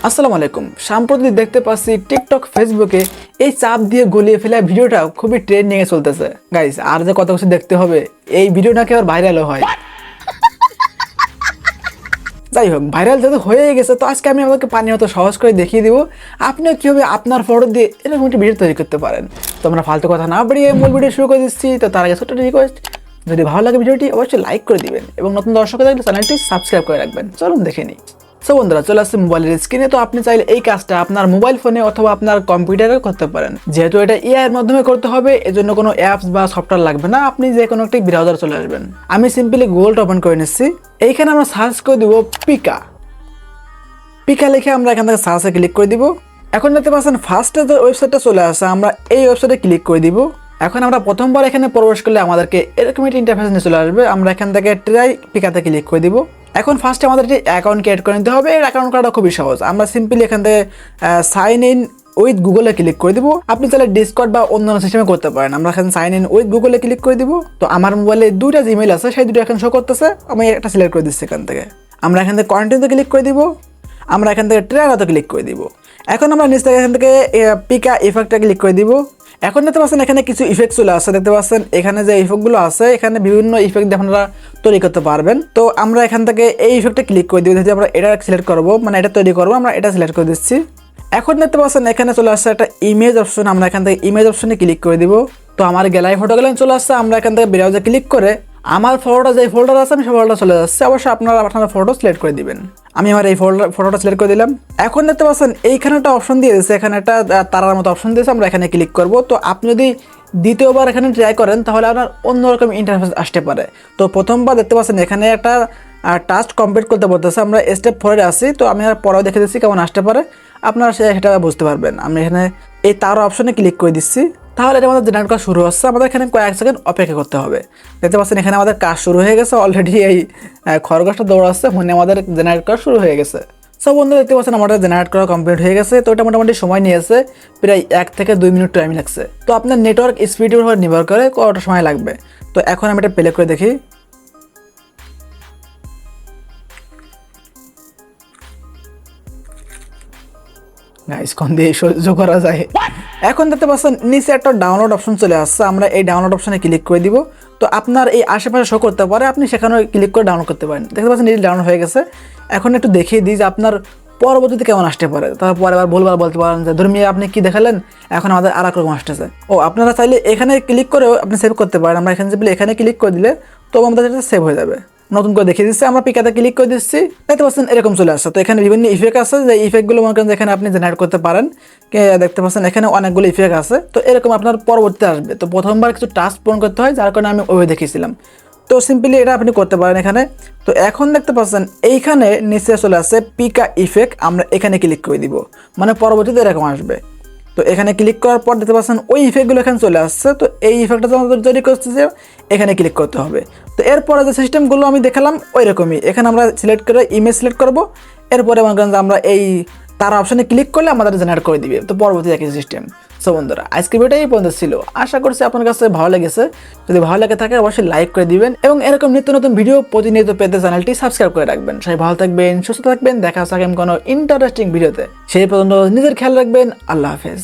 আসসালামু আলাইকুম। সাম্প্রতিক দেখতে পাচ্ছি টিকটক ফেসবুকে এই চাপ দিয়ে গলিয়ে ফেলা ভিডিওটা খুবই ট্রেন্ডিং এ চলতেছে। গাইস আর যে কত কিছু দেখতে হবে এই ভিডিও নাকি আবার ভাইরালও হয়। যাই হোক, ভাইরাল যেহেতু হয়ে গেছে তো আজকে আমি আপনাকে পানি মতো সহজ করে দেখিয়ে দিব আপনিও কীভাবে আপনার ফটো দিয়ে এরকম একটি ভিডিও তৈরি করতে পারেন। তো আমরা ফালতু কথা না বাড়িয়ে মূল ভিডিও শুরু করে দিচ্ছি। তো তার আগে ছোট্ট রিকোয়েস্ট, যদি ভালো লাগে ভিডিওটি অবশ্যই লাইক করে দিবেন এবং নতুন দর্শক থাকলে চ্যানেলটি সাবস্ক্রাইব করে রাখবেন। চলুন দেখে নিই। সো বন্ধুরা, চলে আসছে মোবাইলের স্ক্রিনে। তো আপনি চাইলে এই কাজটা আপনার মোবাইল ফোনে অথবা আপনার কম্পিউটারে করতে পারেন। যেহেতু এটা এআই এর মাধ্যমে করতে হবে, এজন্য কোনো অ্যাপস বা সফটওয়্যার লাগবে না। আপনি যে কোনো একটি ব্রাউজার চলে আসবেন। আমি সিম্পলি গুগলটা ওপেন করে নিচ্ছি। এইখানে আমরা সার্চ করে দিব পিকা লিখে আমরা এখান থেকে সার্চে ক্লিক করে দিব। এখন দেখতে পাচ্ছেন ফার্স্টে যে ওয়েবসাইটটা চলে আসে, আমরা এই ওয়েবসাইটে ক্লিক করে দিব। এখন আমরা প্রথমবার এখানে প্রবেশ করলে আমাদেরকে এরকম একটি ইন্টারফেস নিয়ে চলে আসবে। আমরা এখান থেকে ট্রাই পিকাতে ক্লিক করে দিব। এখন ফার্স্টে আমাদের একটি অ্যাকাউন্ট ক্রিয়েট করে নিতে হবে। এর অ্যাকাউন্ট করাটা খুবই সহজ। আমরা সিম্পলি এখান থেকে সাইন ইন উইথ গুগলে ক্লিক করে দিব। আপনি চাইলে ডিসকর্ড বা অন্যান্য সিস্টেমে করতে পারেন। আমরা এখানে সাইন ইন উইথ গুগলে ক্লিক করে দিব। তো আমার মোবাইলে দুইটা জিমেইল আছে, সেই দুটো এখন শো করতেছে। আমি একটা সিলেক্ট করে দিচ্ছি। এখান থেকে আমরা এখান থেকে কন্টিনিউতে ক্লিক করে দিব। আমরা এখান থেকে ট্রায়ালতে ক্লিক করে দিব। এখন আমরা নিচ থেকে এখান থেকে পিকা ইফেক্টটা ক্লিক করে দিব। এখন দেখতে পাচ্ছেন এখানে কিছু ইফেক্ট চলে আসছে। দেখতে পাচ্ছেন এখানে যে ইফেক্টগুলো আছে, এখানে বিভিন্ন ইফেক্ট দিয়ে আপনারা তৈরি করতে পারবেন। তো আমরা এখান থেকে এই ইফেক্টে ক্লিক করে দিব। যদি আমরা এটা সিলেক্ট করবো, মানে এটা তৈরি করবো, আমরা এটা সিলেক্ট করে দিচ্ছি। এখন দেখতে পাচ্ছেন এখানে চলে আসছে একটা ইমেজ অপশন। আমরা এখান থেকে ইমেজ অপশনে ক্লিক করে দিব। তো আমার গ্যালারি ফটো গ্যালারি চলে আসছে। আমরা এখান থেকে ব্রাউজারে ক্লিক করে আমার ফটোটা যে ফোল্ডার আছে আমি সেই ফোল্ডারটা চলে যাচ্ছে। অবশ্যই আপনারা আপনার ফটো সিলেক্ট করে দিবেন। আমি আমার এই ফটোটা সিলেক্ট করে দিলাম। এখন দেখতে পাচ্ছেন এইখানে একটা অপশন দিয়ে দিয়েছে, এখানে একটা তারার মতো অপশন দিয়েছে। আমরা এখানে ক্লিক করব। তো আপনি যদি দ্বিতীয়বার এখানে ট্রাই করেন তাহলে আপনার অন্যরকম ইন্টারফেস আসতে পারে। তো প্রথমবার দেখতে পাচ্ছেন এখানে একটা টাস্ক কমপ্লিট করতে বলতেছে। আমরা স্টেপ 4 আছি। তো আমি আর পরেও দেখে দিচ্ছি কেমন আসতে পারে, আপনারা সেটা বুঝতে পারবেন। আমি এখানে এই তার অপশনে ক্লিক করে দিচ্ছি। তাহলে এটা আমাদের জেনারেট করা শুরু হচ্ছে। আমাদের এখানে কয়েক সেকেন্ড অপেক্ষা করতে হবে। দেখতে পাচ্ছেন এখানে আমাদের কাজ শুরু হয়ে গেছে। অলরেডি এই খরগোশটা দৌড়াচ্ছে, ফোনে আমাদের জেনারেট করা শুরু হয়ে গেছে। সব বন্ধুরা দেখতে পাচ্ছেন আমাদের জেনারেট করা কমপ্লিট হয়ে গেছে। তো এটা মোটামুটি সময় নিয়েছে, প্রায় 1 থেকে 2 মিনিট টাইম লাগছে। তো আপনার নেটওয়ার্ক স্পিডের উপর নির্ভর করে কতটা সময় লাগবে। তো এখন আমি এটা প্লে করে দেখি। কোন দিয়ে সহ্য করা যায়। এখন দেখতে পাচ্ছেন নিচে একটা ডাউনলোড অপশন চলে আসছে। আমরা এই ডাউনলোড অপশনে ক্লিক করে দিব। তো আপনার এই আশেপাশে শো করতে পারে, আপনি সেখানে ক্লিক করে ডাউনলোড করতে পারেন। দেখতে পাচ্ছেন এই ডাউনলোড হয়ে গেছে। এখন একটু দেখিয়ে দিই যে আপনার পরবর্তীতে কেমন আসতে পারে। তারপরে আবার ভুলবার বলতে পারেন যে ধর্মীয় আপনি কি দেখালেন, এখন আমাদের আর এক রকম আসতেছে। ও আপনারা চাইলে এখানে ক্লিক করেও আপনি সেভ করতে পারেন। আমরা এখানে ক্লিক করে দিলে তো আমাদের এটা সেভ হয়ে যাবে। নতুন করে দেখিয়ে দিচ্ছে। আমরা পিকাতে ক্লিক করে দিচ্ছি। দেখতে পাচ্ছেন এরকম চলে আসছে। তো এখানে বিভিন্ন ইফেক্ট আছে, যে ইফেক্টগুলো মনে করেন এখানে আপনি জেনারেট করতে পারেন। দেখতে পাচ্ছেন এখানে অনেকগুলো ইফেক্ট আছে। তো এরকম আপনার পরবর্তীতে আসবে। তো প্রথমবার কিছু টাস্ক পূরণ করতে হয়, যার কারণে আমি ওইভাবে দেখিয়েছিলাম। তো সিম্পলি এটা আপনি করতে পারেন এখানে। তো এখন দেখতে পাচ্ছেন এইখানে নিচে চলে আসছে পিকা ইফেক্ট। আমরা এখানে ক্লিক করে দিব, মানে পরবর্তীতে এরকম আসবে। তো এখানে ক্লিক করার পর দেখতে পাচ্ছেন ওই ইফেক্টগুলো এখানে চলে আসছে। তো এই ইফেক্টটা আমাদের তৈরি করতেছে, এখানে ক্লিক করতে হবে। তো এরপরে যে সিস্টেমগুলো আমি দেখালাম ওই রকমই। এখানে আমরা সিলেক্ট করে ইমেজ সিলেক্ট করবো। এরপরে মনে করেন যে আমরা এই তার অপশানে ক্লিক করলে আমাদের জেনারেট করে দিবে। তো পরবর্তী একই সিস্টেম। সো বন্ধুরা, আজকের ভিডিওটা এই পর্যন্ত ছিল। আশা করছি আপনার কাছে ভালো লেগেছে। যদি ভালো লাগে থাকে অবশ্যই লাইক করে দিবেন এবং এরকম নিত্য নতুন ভিডিও প্রতিনিয়ত পেতে চ্যানেলটি সাবস্ক্রাইব করে রাখবেন। সবাই ভালো থাকবেন, সুস্থ থাকবেন। দেখা হচ্ছে কোনো ইন্টারেস্টিং ভিডিওতে। সেই পর্যন্ত নিজের খেয়াল রাখবেন। আল্লাহ হাফেজ।